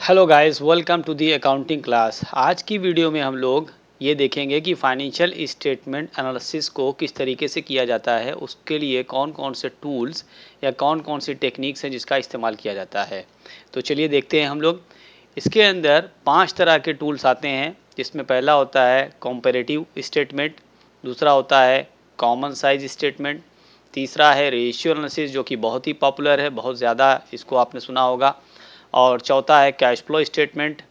Hello guys, welcome to the accounting class. आज की video में हम लोग ये देखेंगे कि फाइनेंशियल स्टेटमेंट एनालिसिस को किस तरीके से किया जाता है, उसके लिए कौन कौन से टूल्स या कौन कौन सी टेक्निक्स हैं जिसका इस्तेमाल किया जाता है। तो चलिए देखते हैं हम लोग। इसके अंदर 5 तरह के टूल्स आते हैं, जिसमें पहला होता है कंपैरेटिव स्टेटमेंट, दूसरा होता है कॉमन साइज स्टेटमेंट, तीसरा है रेशियो एनालिसिस जो कि बहुत ही पॉपुलर है, बहुत ज़्यादा इसको आपने सुना होगा, और चौथा है कैश फ्लो स्टेटमेंट,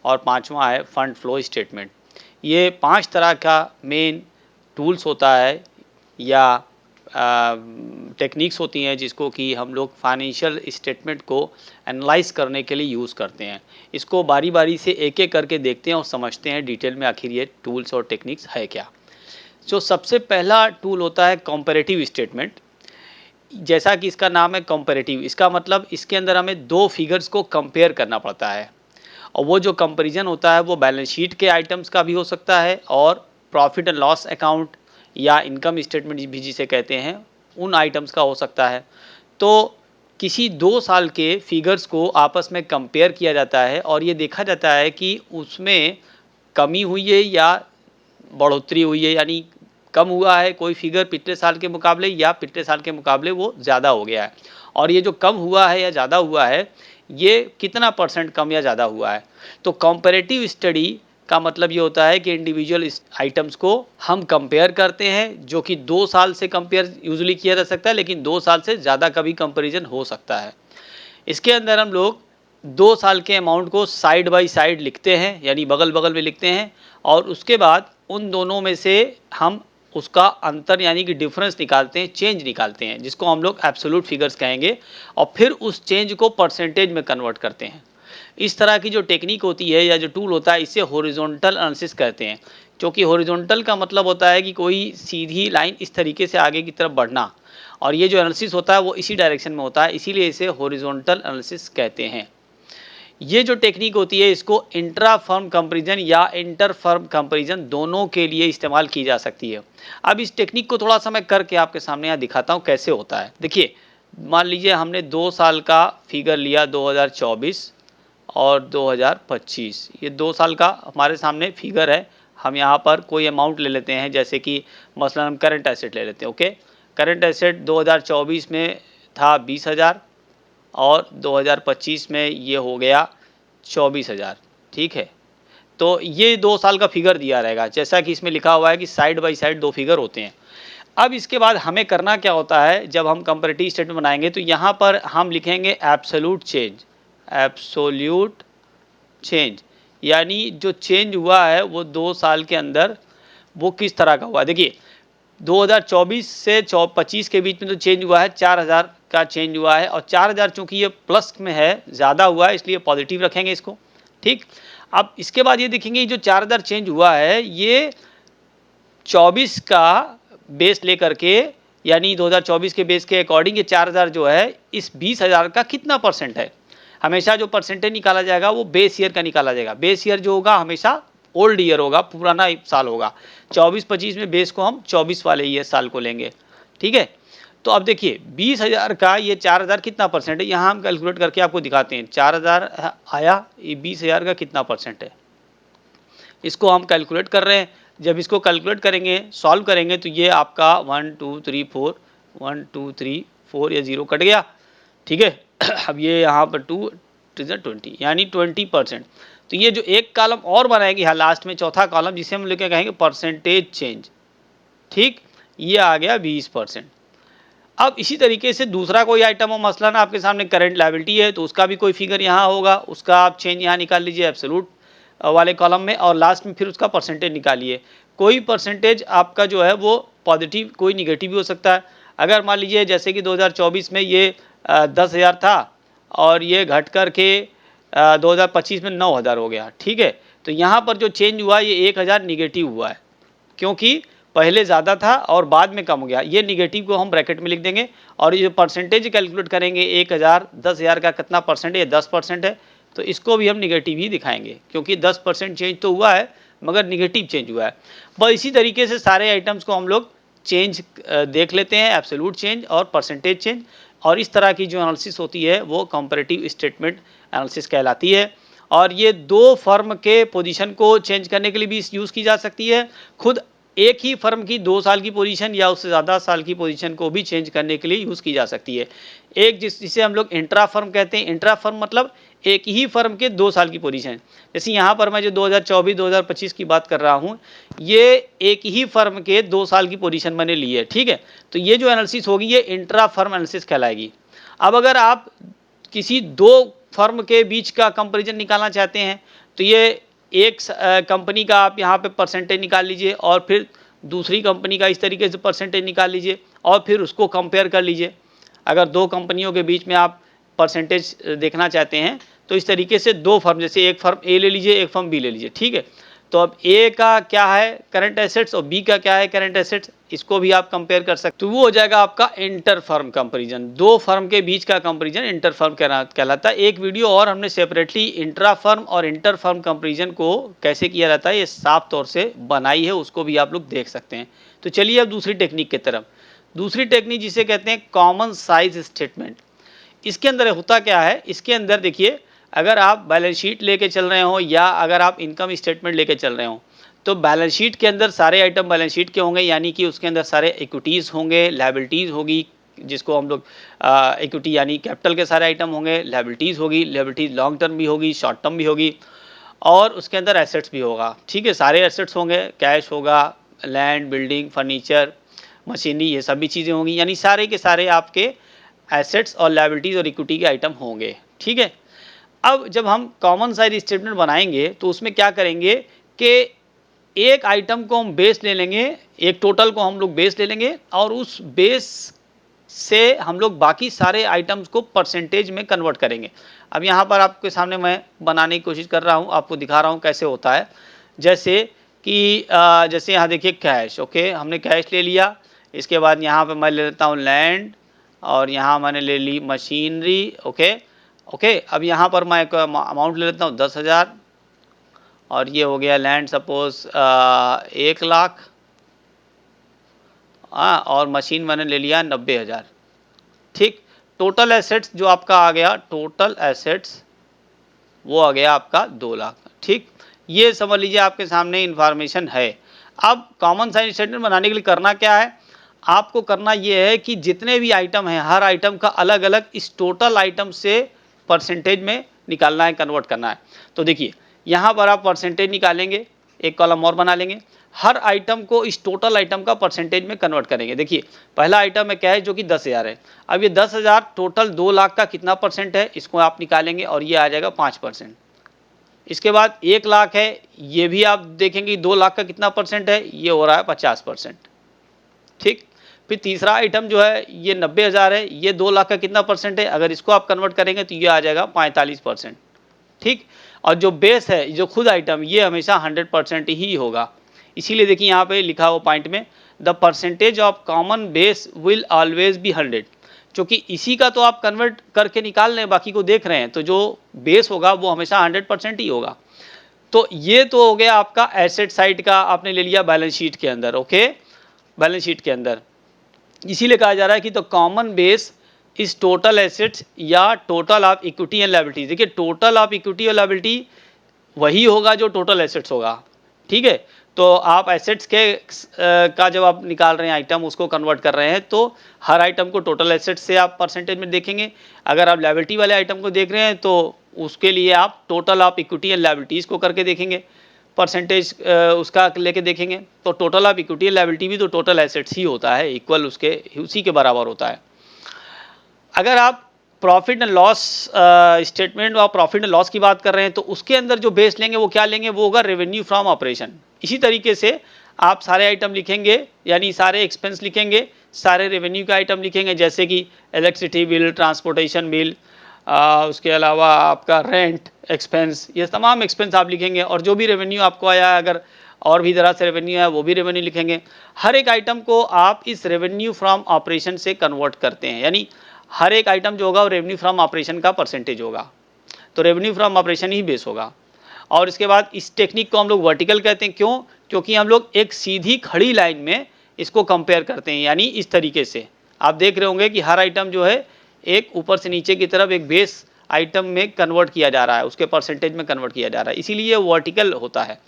और पांचवा है फंड फ्लो स्टेटमेंट। ये 5 तरह का मेन टूल्स होता है या टेक्निक्स होती हैं जिसको कि हम लोग फाइनेंशियल स्टेटमेंट को एनालाइज करने के लिए यूज़ करते हैं। इसको बारी बारी से एक एक करके देखते हैं और समझते हैं डिटेल में आखिर ये टूल्स और टेक्निक्स है क्या। जो सबसे पहला टूल होता है कंपैरेटिव स्टेटमेंट। जैसा कि इसका नाम है कंपैरेटिव, इसका मतलब इसके अंदर हमें दो फिगर्स को कंपेयर करना पड़ता है, और वो जो कंपैरिजन होता है वो बैलेंस शीट के आइटम्स का भी हो सकता है और प्रॉफिट एंड लॉस अकाउंट या इनकम स्टेटमेंट भी जिसे कहते हैं उन आइटम्स का हो सकता है। तो किसी 2 साल के फिगर्स को आपस में कंपेयर किया जाता है और ये देखा जाता है कि उसमें कमी हुई है या बढ़ोतरी हुई है, यानी कम हुआ है कोई फिगर पिछले साल के मुकाबले या पिछले साल के मुकाबले वो ज़्यादा हो गया है, और ये जो कम हुआ है या ज़्यादा हुआ है ये कितना परसेंट कम या ज़्यादा हुआ है। तो कंपैरेटिव स्टडी का मतलब ये होता है कि इंडिविजुअल आइटम्स को हम कंपेयर करते हैं, जो कि 2 साल से कंपेयर यूजुअली किया जा सकता है, लेकिन 2 साल से ज़्यादा का भी कंपेरिजन हो सकता है। इसके अंदर हम लोग 2 साल के अमाउंट को साइड बाय साइड लिखते हैं, यानी बगल बगल में लिखते हैं, और उसके बाद उन दोनों में से हम उसका अंतर यानी कि डिफरेंस निकालते हैं, चेंज निकालते हैं, जिसको हम लोग एब्सोल्यूट फिगर्स कहेंगे, और फिर उस चेंज को परसेंटेज में कन्वर्ट करते हैं। इस तरह की जो टेक्निक होती है या जो टूल होता है इसे हॉरिजॉन्टल एनालिसिस कहते हैं, क्योंकि हॉरिजॉन्टल का मतलब होता है कि कोई सीधी लाइन इस तरीके से आगे की तरफ बढ़ना, और ये जो एनालिसिस होता है वो इसी डायरेक्शन में होता है, इसीलिए इसे हॉरिजॉन्टल एनालिसिस कहते हैं। ये जो टेक्निक होती है इसको इंट्रा फर्म कंपैरिजन या इंटर फर्म कंपैरिजन दोनों के लिए इस्तेमाल की जा सकती है। अब इस टेक्निक को थोड़ा सा मैं करके आपके सामने यहाँ दिखाता हूँ कैसे होता है। देखिए, मान लीजिए हमने 2 साल का फिगर लिया, 2024 और 2025, ये 2 साल का हमारे सामने फिगर है। हम यहाँ पर कोई अमाउंट ले लेते हैं, जैसे कि मसलन हम करंट एसेट ले लेते हैं। ओके, करंट एसेट 2024 में था 20,000 और 2025 में ये हो गया 24,000। ठीक है, तो ये 2 साल का फिगर दिया रहेगा, जैसा कि इसमें लिखा हुआ है कि साइड बाय साइड दो फिगर होते हैं। अब इसके बाद हमें करना क्या होता है, जब हम कंपैरेटिव स्टेटमेंट बनाएंगे तो यहाँ पर हम लिखेंगे एब्सोल्यूट चेंज। एब्सोल्यूट चेंज यानी जो चेंज हुआ है वो 2 साल के अंदर वो किस तरह का हुआ। देखिए, 2024 से 25 के बीच में तो चेंज हुआ है, 4,000 का चेंज हुआ है, और 4,000 चूंकि ये प्लस में है, ज़्यादा हुआ है, इसलिए पॉजिटिव रखेंगे इसको। ठीक, अब इसके बाद ये देखेंगे जो 4,000 चेंज हुआ है ये 24 का बेस लेकर के, यानी 2024 के बेस के अकॉर्डिंग ये 4,000 जो है इस 20,000 का कितना परसेंट है। हमेशा जो परसेंटेज निकाला जाएगा वो बेस ईयर का निकाला जाएगा। बेस ईयर जो होगा हमेशा ओल्ड ईयर होगा, पुराना साल होगा। 24-25 में बेस को हम 24 वाले ईयर साल को लेंगे। ठीक है, तो अब देखिए 20,000 का ये 4,000 कितना परसेंट है, यहाँ हम कैलकुलेट करके आपको दिखाते हैं। 4,000 आया, ये 20,000 का कितना परसेंट है, इसको हम कैलकुलेट कर रहे हैं। जब इसको कैलकुलेट करेंगे, सॉल्व करेंगे, तो ये आपका 1 2 3 4 1 2 3 4 ये 0 कट गया। ठीक है, अब ये यहाँ पर 2 20 यानी 20%। तो ये जो एक कॉलम और बनाएगी यहाँ लास्ट में, चौथा कॉलम, जिसे हम लेके कहेंगे परसेंटेज चेंज। ठीक, ये आ गया 20%। अब इसी तरीके से दूसरा कोई आइटम हो, मसलन आपके सामने करंट लायबिलिटी है तो उसका भी कोई फिगर यहाँ होगा, उसका आप चेंज यहाँ निकाल लीजिए एब्सोल्यूट वाले कॉलम में, और लास्ट में फिर उसका परसेंटेज निकालिए। कोई परसेंटेज आपका जो है वो पॉजिटिव, कोई निगेटिव भी हो सकता है। अगर मान लीजिए जैसे कि 2024 में ये 10,000 था और ये घट कर के 2025 में 9,000 हो गया। ठीक है, तो यहाँ पर जो चेंज हुआ ये 1,000 निगेटिव हुआ है, क्योंकि पहले ज़्यादा था और बाद में कम हो गया। ये निगेटिव को हम ब्रैकेट में लिख देंगे, और ये परसेंटेज कैलकुलेट करेंगे 1,000 10,000 का कितना परसेंट है, ये 10% है, तो इसको भी हम निगेटिव ही दिखाएंगे, क्योंकि 10% चेंज तो हुआ है मगर निगेटिव चेंज हुआ है। बस इसी तरीके से सारे आइटम्स को हम लोग चेंज देख लेते हैं, एब्सोल्यूट चेंज और परसेंटेज चेंज, और इस तरह की जो एनालिसिस होती है वो कंपैरेटिव स्टेटमेंट एनालिसिस कहलाती है। और ये 2 फर्म के पोजीशन को चेंज करने के लिए भी यूज़ की जा सकती है। खुद एक ही फर्म की 2 साल की पोजीशन या उससे ज़्यादा साल की पोजीशन को भी चेंज करने के लिए यूज़ की जा सकती है। एक जिसे हम लोग इंट्रा फर्म कहते हैं। इंट्रा फर्म मतलब एक ही फर्म के 2 साल की पोजीशन। जैसे यहाँ पर मैं जो 2024-2025 की बात कर रहा हूँ, ये एक ही फर्म के 2 साल की पोजीशन मैंने ली है, ठीक है? तो ये जो एनालिसिस होगी ये इंट्रा फर्म एनालिसिस कहलाएगी। अब अगर आप किसी 2 फर्म के बीच का कंपैरिजन निकालना चाहते हैं, तो ये एक कंपनी का आप यहाँ पे परसेंटेज निकाल लीजिए और फिर दूसरी कंपनी का इस तरीके से परसेंटेज निकाल लीजिए और फिर उसको कंपेयर कर लीजिए। अगर 2 कंपनियों के बीच में आप परसेंटेज देखना चाहते हैं, तो इस तरीके से 2 फर्म, जैसे एक फर्म ए ले लीजिए, एक फर्म बी ले लीजिए, ठीक है? तो अब ए का क्या है करंट एसेट्स और बी का क्या है करंट एसेट्स, इसको भी आप कंपेयर कर सकते हो। तो वो हो जाएगा आपका इंटर फर्म कंपेरिजन। 2 फर्म के बीच का कंपेरिजन इंटर फर्म कहलाता है। एक वीडियो और हमने सेपरेटली इंट्रा फर्म और इंटर फर्म कंपेरिजन को कैसे किया जाता है ये साफ तौर से बनाई है, उसको भी आप लोग देख सकते हैं। तो चलिए अब दूसरी टेक्निक की तरफ। दूसरी टेक्निक जिसे कहते हैं कॉमन साइज स्टेटमेंट। इसके अंदर होता क्या है, इसके अंदर देखिए, अगर आप बैलेंस शीट लेके चल रहे हो या अगर आप इनकम स्टेटमेंट लेके चल रहे हो, तो बैलेंस शीट के अंदर सारे आइटम बैलेंस शीट के होंगे, यानी कि उसके अंदर सारे इक्विटीज़ होंगे, लायबिलिटीज़ होगी, जिसको हम लोग इक्विटी यानी कैपिटल के सारे आइटम होंगे, लायबिलिटीज़ होगी, लायबिलिटीज़ लॉन्ग टर्म भी होगी, शॉर्ट टर्म भी होगी, और उसके अंदर एसेट्स भी होगा, ठीक है? सारे एसेट्स होंगे, कैश होगा, लैंड, बिल्डिंग, फर्नीचर, मशीनरी, ये सभी चीज़ें होंगी, यानी सारे के सारे आपके एसेट्स और लायबिलिटीज़ और इक्विटी के आइटम होंगे, ठीक है? अब जब हम कॉमन साइज स्टेटमेंट बनाएंगे तो उसमें क्या करेंगे कि एक आइटम को हम बेस ले लेंगे, एक टोटल को हम लोग बेस ले लेंगे और उस बेस से हम लोग बाकी सारे आइटम्स को परसेंटेज में कन्वर्ट करेंगे। अब यहाँ पर आपके सामने मैं बनाने की कोशिश कर रहा हूँ, आपको दिखा रहा हूँ कैसे होता है। जैसे कि जैसे यहाँ देखिए कैश, ओके, हमने कैश ले लिया। इसके बाद यहाँ पे मैं ले लेता हूँ लैंड और यहाँ मैंने ले ली मशीनरी, ओके ओके। अब यहाँ पर मैं एक अमाउंट ले लेता हूँ 10,000 और ये हो गया लैंड सपोज 1 लाख, हाँ, और मशीन मैंने ले लिया 90,000, ठीक। टोटल एसेट्स जो आपका आ गया, टोटल एसेट्स वो आ गया आपका 2 लाख, ठीक। ये समझ लीजिए आपके सामने इंफॉर्मेशन है। अब कॉमन साइज स्टेटमेंट बनाने के लिए करना क्या है, आपको करना ये है कि जितने भी आइटम हैं हर आइटम का अलग अलग इस टोटल आइटम से परसेंटेज में निकालना है, कन्वर्ट करना है। तो देखिए यहाँ पर आप परसेंटेज निकालेंगे, एक कॉलम और बना लेंगे, हर आइटम को इस टोटल आइटम का परसेंटेज में कन्वर्ट करेंगे। देखिए पहला आइटम है क्या है, जो कि 10,000 है। अब ये 10,000 टोटल 2 लाख का कितना परसेंट है, इसको आप निकालेंगे और ये आ जाएगा 5%। इसके बाद 1 लाख है, ये भी आप देखेंगे 2 लाख का कितना परसेंट है, ये हो रहा है 50%, ठीक। फिर तीसरा आइटम जो है ये 90,000 है, ये 2 लाख का कितना परसेंट है, अगर इसको आप कन्वर्ट करेंगे तो ये आ जाएगा 45%, ठीक। और जो बेस है, जो खुद आइटम, ये हमेशा 100% ही होगा। इसीलिए देखिए यहाँ पे लिखा हुआ पॉइंट में, the percentage of common base will always be 100, क्योंकि इसी का तो आप कन्वर्ट करके निकाल रहे हैं, बाकी को देख रहे हैं, तो जो बेस होगा वो हमेशा 100% ही होगा। तो ये तो हो गया आपका एसेट साइड का, आपने ले लिया बैलेंस शीट के अंदर, ओके, बैलेंस शीट के अंदर। इसीलिए कहा जा रहा है कि तो कॉमन बेस इस टोटल एसेट्स या total of equity and liability. देखिए टोटल ऑफ इक्विटी और लायबिलिटी वही होगा जो टोटल एसेट्स होगा, ठीक है। तो आप एसेट्स के का जब आप निकाल रहे हैं आइटम, उसको कन्वर्ट कर रहे हैं, तो हर आइटम को टोटल एसेट्स से आप परसेंटेज में देखेंगे। अगर आप लायबिलिटी वाले आइटम को देख रहे हैं तो उसके लिए आप total of equity and liabilities को करके देखेंगे, परसेंटेज उसका लेके देखेंगे। तो total of equity and liability भी तो टोटल एसेट्स ही होता है, इक्वल उसके उसी के बराबर होता है। अगर आप प्रॉफिट एंड लॉस स्टेटमेंट और प्रॉफिट एंड लॉस की बात कर रहे हैं, तो उसके अंदर जो बेस लेंगे वो क्या लेंगे, वो होगा रेवेन्यू फ्रॉम ऑपरेशन। इसी तरीके से आप सारे आइटम लिखेंगे, यानी सारे एक्सपेंस लिखेंगे, सारे रेवेन्यू का आइटम लिखेंगे, जैसे कि इलेक्ट्रिसिटी बिल, ट्रांसपोर्टेशन बिल, उसके अलावा आपका रेंट एक्सपेंस, ये तमाम एक्सपेंस आप लिखेंगे। और जो भी रेवेन्यू आपको आया है, अगर और भी तरह से रेवेन्यू है वो भी रेवेन्यू लिखेंगे। हर एक आइटम को आप इस रेवेन्यू फ्रॉम ऑपरेशन से कन्वर्ट करते हैं, यानी हर एक आइटम जो होगा वो रेवेन्यू फ्रॉम ऑपरेशन का परसेंटेज होगा। तो revenue from operation he base होगा। और इसके बाद इस टेक्निक को हम लोग वर्टिकल कहते हैं, क्यों, क्योंकि हम लोग एक सीधी खड़ी लाइन में इसको कंपेयर करते हैं, यानी इस तरीके से आप देख रहे होंगे कि हर आइटम जो है एक ऊपर से नीचे की तरफ एक बेस आइटम में कन्वर्ट किया जा रहा है, उसके परसेंटेज में कन्वर्ट किया जा रहा है, इसीलिए ये वर्टिकल होता है।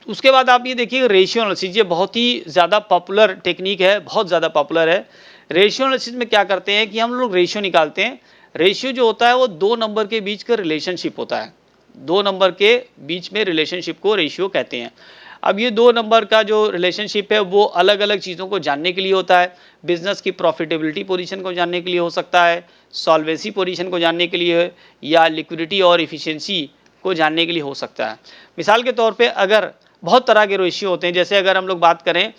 उसके बाद आप ये देखिए रेशियो एनालिसिस, ये बहुत ही ज़्यादा पॉपुलर टेक्निक है, बहुत ज़्यादा पॉपुलर है। रेशियो एनालिसिस में क्या करते हैं कि हम लोग रेशियो निकालते हैं। रेशियो जो होता है वो दो नंबर के बीच का रिलेशनशिप होता है, दो नंबर के बीच में रिलेशनशिप को रेशियो कहते हैं। अब ये दो नंबर का जो रिलेशनशिप है वो अलग अलग चीज़ों को जानने के लिए होता है। बिजनेस की प्रॉफिटेबिलिटी पोजीशन को जानने के लिए हो सकता है, सॉल्वेंसी पोजीशन को जानने के लिए, या लिक्विडिटी और इफिशियंसी को जानने के लिए हो सकता है। मिसाल के तौर पे अगर बहुत तरह के रेशियो होते हैं, जैसे अगर हम लोग बात करें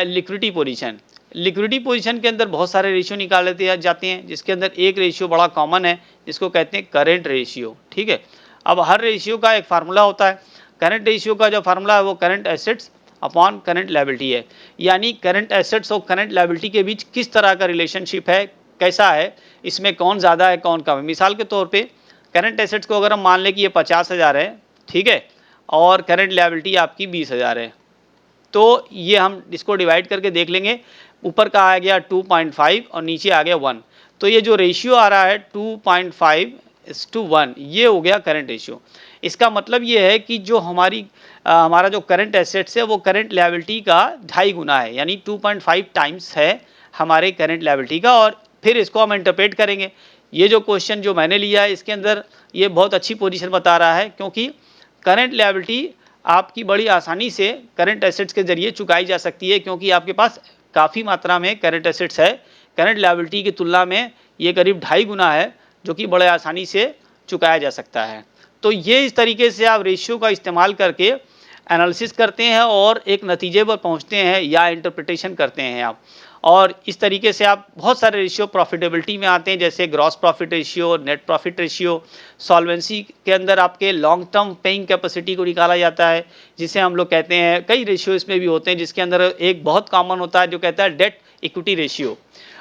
लिक्विडिटी पोजीशन, लिक्विडिटी पोजीशन के अंदर बहुत सारे रेशियो निकाले जाते हैं, जिसके अंदर एक रेशियो बड़ा कॉमन है जिसको कहते हैं करेंट रेशियो। ठीक है, अब हर रेशियो का एक फार्मूला होता है। करंट रेशियो का जो फार्मूला है वो current assets upon current liability है, यानी करंट एसेट्स और करंट लायबिलिटी के बीच किस तरह का रिलेशनशिप है, कैसा है, इसमें कौन ज़्यादा है कौन कम है। मिसाल के तौर पे करंट एसेट्स को अगर हम मान लें कि ये 50,000 है, ठीक है, और करंट लायबिलिटी आपकी 20,000 है, तो ये हम इसको डिवाइड करके देख लेंगे। ऊपर का आ गया 2.5 और नीचे आ गया 1, तो ये जो रेशियो आ रहा है 2.5:1, ये हो गया करंट रेशियो। इसका मतलब ये है कि जो हमारा जो करंट एसेट्स है वो करंट लायबिलिटी का 2.5 गुना है, यानी 2.5 टाइम्स है हमारे करंट लायबिलिटी का। और फिर इसको हम इंटरप्रेट करेंगे। ये जो क्वेश्चन जो मैंने लिया है इसके अंदर ये बहुत अच्छी पोजीशन बता रहा है, क्योंकि करंट लायबिलिटी आपकी बड़ी आसानी से करंट एसेट्स के जरिए चुकाई जा सकती है, क्योंकि आपके पास काफ़ी मात्रा में करंट एसेट्स है। करंट लायबिलिटी की तुलना में ये करीब 2.5 गुना है, जो कि बड़े आसानी से चुकाया जा सकता है। तो ये इस तरीके से आप रेशियो का इस्तेमाल करके एनालिसिस करते हैं और एक नतीजे पर पहुंचते हैं या इंटरप्रिटेशन करते हैं आप। और इस तरीके से आप बहुत सारे रेशियो प्रॉफिटेबिलिटी में आते हैं, जैसे gross profit ratio, net profit ratio. Solvency के अंदर आपके लॉन्ग टर्म पेइंग कैपेसिटी को निकाला जाता है, जिसे हम लोग कहते हैं, कई रेशियो इसमें भी होते हैं, जिसके अंदर एक बहुत कॉमन होता है जो कहता है डेट इक्विटी रेशियो।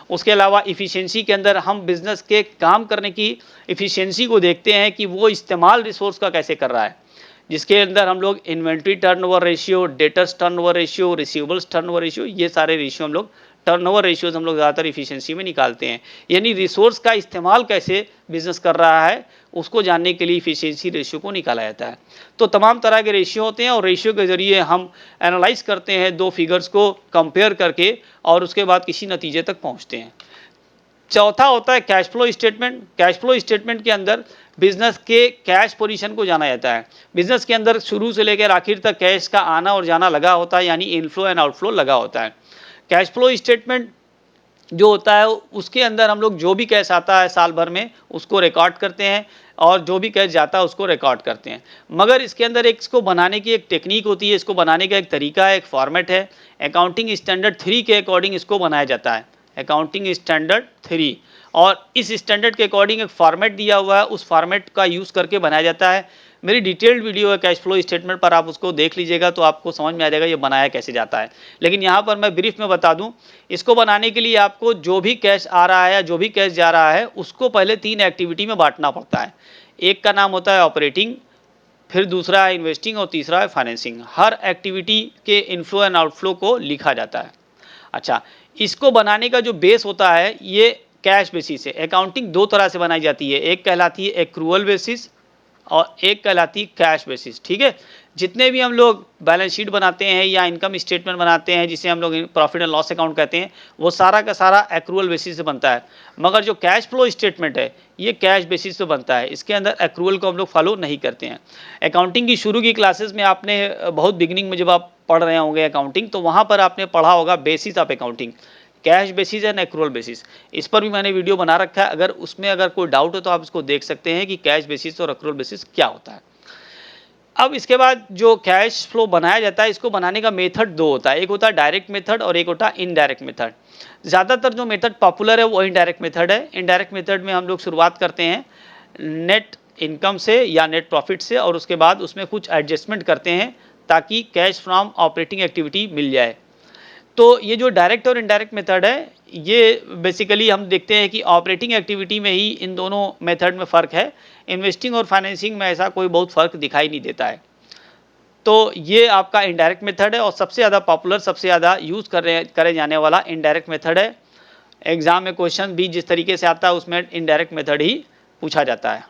उसके अलावा इफ़िशियंसी के अंदर हम बिजनेस के काम करने की इफ़िशियंसी को देखते हैं कि वो इस्तेमाल रिसोर्स का कैसे कर रहा है, जिसके अंदर हम लोग inventory turnover ratio, debtors turnover ratio, receivables turnover ratio, ये सारे रेशियो हम लोग टर्नओवर रेशियोज हम लोग ज़्यादातर इफिशियंसी में निकालते हैं। यानी रिसोर्स का इस्तेमाल कैसे बिजनेस कर रहा है उसको जानने के लिए इफिशियंसी रेशियो को निकाला जाता है। तो तमाम तरह के रेशियो होते हैं और रेशियो के जरिए हम एनालाइज करते हैं दो फिगर्स को कंपेयर करके और उसके बाद किसी नतीजे तक पहुंचते हैं। चौथा होता है cash flow statement. Cash flow statement के अंदर बिजनेस के कैश पोजीशन को जाना जाता है। बिजनेस के अंदर शुरू से लेकर आखिर तक कैश का आना और जाना लगा होता है, यानी इनफ्लो एंड आउटफ्लो लगा होता है। कैश फ्लो स्टेटमेंट जो होता है उसके अंदर हम लोग जो भी कैश आता है साल भर में उसको रिकॉर्ड करते हैं और जो भी कैश जाता है उसको रिकॉर्ड करते हैं। मगर इसके अंदर एक इसको बनाने की एक टेक्निक होती है, इसको बनाने का एक तरीका है, एक फॉर्मेट है। अकाउंटिंग स्टैंडर्ड 3 के अकॉर्डिंग इसको बनाया जाता है, अकाउंटिंग स्टैंडर्ड 3। और इस स्टैंडर्ड के अकॉर्डिंग एक फॉर्मेट दिया हुआ है, उस फॉर्मेट का यूज़ करके बनाया जाता है। मेरी डिटेल्ड वीडियो है कैश फ्लो स्टेटमेंट पर, आप उसको देख लीजिएगा तो आपको समझ में आ जाएगा ये बनाया कैसे जाता है। लेकिन यहाँ पर मैं ब्रीफ में बता दूं, इसको बनाने के लिए आपको जो भी कैश आ रहा है या जो भी कैश जा रहा है उसको पहले 3 एक्टिविटी में बांटना पड़ता है। एक का नाम होता है ऑपरेटिंग, फिर दूसरा है इन्वेस्टिंग और तीसरा है फाइनेंसिंग। हर एक्टिविटी के इनफ्लो एंड आउटफ्लो को लिखा जाता है। अच्छा, इसको बनाने का जो बेस होता है ये कैश बेसिस है। अकाउंटिंग दो तरह से बनाई जाती है, एक कहलाती है एक्रूअल बेसिस और एक कहलाती कैश बेसिस। ठीक है, जितने भी हम लोग बैलेंस शीट बनाते हैं या इनकम स्टेटमेंट बनाते हैं जिसे हम लोग प्रॉफिट एंड लॉस अकाउंट कहते हैं, वो सारा का सारा एक्रूअल बेसिस से बनता है। मगर जो कैश फ्लो स्टेटमेंट है ये कैश बेसिस से बनता है, इसके अंदर एक्रूअल को हम लोग फॉलो नहीं करते हैं। अकाउंटिंग की शुरू की क्लासेस में आपने बहुत बिगिनिंग में जब आप पढ़ रहे होंगे अकाउंटिंग, तो वहाँ पर आपने पढ़ा होगा basis of accounting, cash basis and accrual basis. इस पर भी मैंने वीडियो बना रखा है, अगर कोई डाउट हो तो आप इसको देख सकते हैं कि कैश बेसिस और एक्रूअल बेसिस क्या होता है। अब इसके बाद जो कैश फ्लो बनाया जाता है, इसको बनाने का मेथड दो होता है, एक होता है डायरेक्ट मेथड और एक होता है इनडायरेक्ट मेथड। ज़्यादातर जो मेथड पॉपुलर है वो इनडायरेक्ट मेथड है। इनडायरेक्ट मेथड में हम लोग शुरुआत करते हैं नेट इनकम से या नेट प्रॉफिट से और उसके बाद उसमें कुछ एडजस्टमेंट करते हैं ताकि कैश फ्रॉम ऑपरेटिंग एक्टिविटी मिल जाए। तो ये जो डायरेक्ट और इनडायरेक्ट मेथड है ये बेसिकली हम देखते हैं कि ऑपरेटिंग एक्टिविटी में ही इन दोनों मेथड में फ़र्क है। इन्वेस्टिंग और फाइनेंसिंग में ऐसा कोई बहुत फ़र्क दिखाई नहीं देता है। तो ये आपका इनडायरेक्ट मेथड है और सबसे ज़्यादा पॉपुलर, सबसे ज़्यादा यूज़ करे जाने वाला इनडायरेक्ट मेथड है। एग्जाम में क्वेश्चन भी जिस तरीके से आता है उसमें इनडायरेक्ट मेथड ही पूछा जाता है।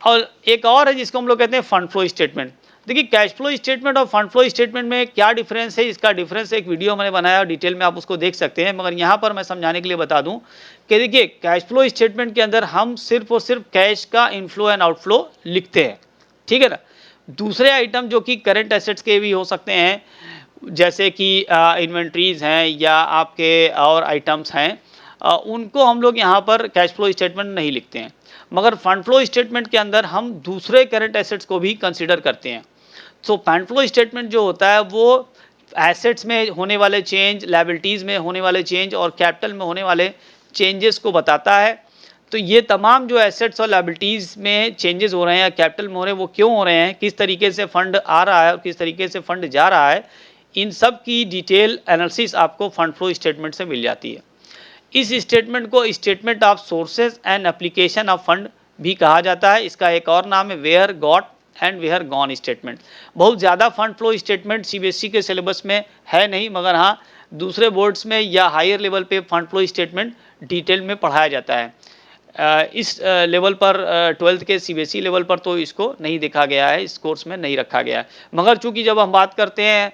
और एक और है जिसको हम लोग कहते हैं फंड फ्लो स्टेटमेंट। देखिए कैश फ्लो स्टेटमेंट और फंड फ्लो स्टेटमेंट में क्या डिफरेंस है, इसका डिफरेंस एक वीडियो मैंने बनाया, डिटेल में आप उसको देख सकते हैं, मगर यहाँ पर मैं समझाने के लिए बता दूं कि देखिए कैश फ्लो स्टेटमेंट के अंदर हम सिर्फ और सिर्फ कैश का इनफ्लो एंड आउटफ्लो लिखते हैं, ठीक है ना। दूसरे आइटम जो कि करंट एसेट्स के भी हो सकते हैं, जैसे कि इन्वेंट्रीज हैं या आपके और आइटम्स हैं, उनको हम लोग यहाँ पर कैश फ्लो स्टेटमेंट नहीं लिखते हैं। मगर फंड फ्लो स्टेटमेंट के अंदर हम दूसरे करंट एसेट्स को भी कंसीडर करते हैं। सो फंड फ्लो स्टेटमेंट जो होता है वो एसेट्स में होने वाले चेंज, लायबिलिटीज़ में होने वाले चेंज और कैपिटल में होने वाले चेंजेस को बताता है। तो ये तमाम जो एसेट्स और लायबिलिटीज़ में चेंजेस हो रहे हैं या कैपिटल में हो रहे हैं, वो क्यों हो रहे हैं, किस तरीके से फंड आ रहा है और किस तरीके से फंड जा रहा है, इन सब की डिटेल एनालिसिस आपको फंड फ्लो स्टेटमेंट से मिल जाती है। इस स्टेटमेंट को statement of sources and application of fund भी कहा जाता है। इसका एक और नाम है where got and where gone statement. बहुत ज़्यादा फंड फ्लो स्टेटमेंट सीबीएसई के सिलेबस में है नहीं, मगर हाँ दूसरे बोर्ड्स में या हायर लेवल पे फंड फ्लो स्टेटमेंट डिटेल में पढ़ाया जाता है। इस लेवल पर 12th के सीबीएसई लेवल पर तो इसको नहीं देखा गया है, इस कोर्स में नहीं रखा गया है। मगर चूंकि जब हम बात करते हैं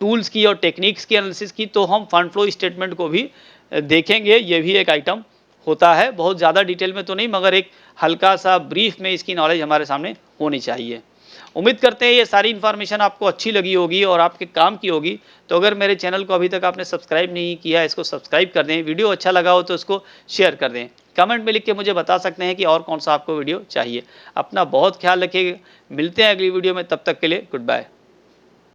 टूल्स की और टेक्निक्स की एनालिसिस की, तो हम फंड फ्लो स्टेटमेंट को भी देखेंगे। ये भी एक आइटम होता है, बहुत ज़्यादा डिटेल में तो नहीं, मगर एक हल्का सा ब्रीफ में इसकी नॉलेज हमारे सामने होनी चाहिए। उम्मीद करते हैं ये सारी इन्फॉर्मेशन आपको अच्छी लगी होगी और आपके काम की होगी। तो अगर मेरे चैनल को अभी तक आपने सब्सक्राइब नहीं किया, इसको सब्सक्राइब कर दें। वीडियो अच्छा लगा हो तो इसको शेयर कर दें। कमेंट में लिख के मुझे बता सकते हैं कि और कौन सा आपको वीडियो चाहिए। अपना बहुत ख्याल रखिएगा, मिलते हैं अगली वीडियो में, तब तक के लिए गुड बाय।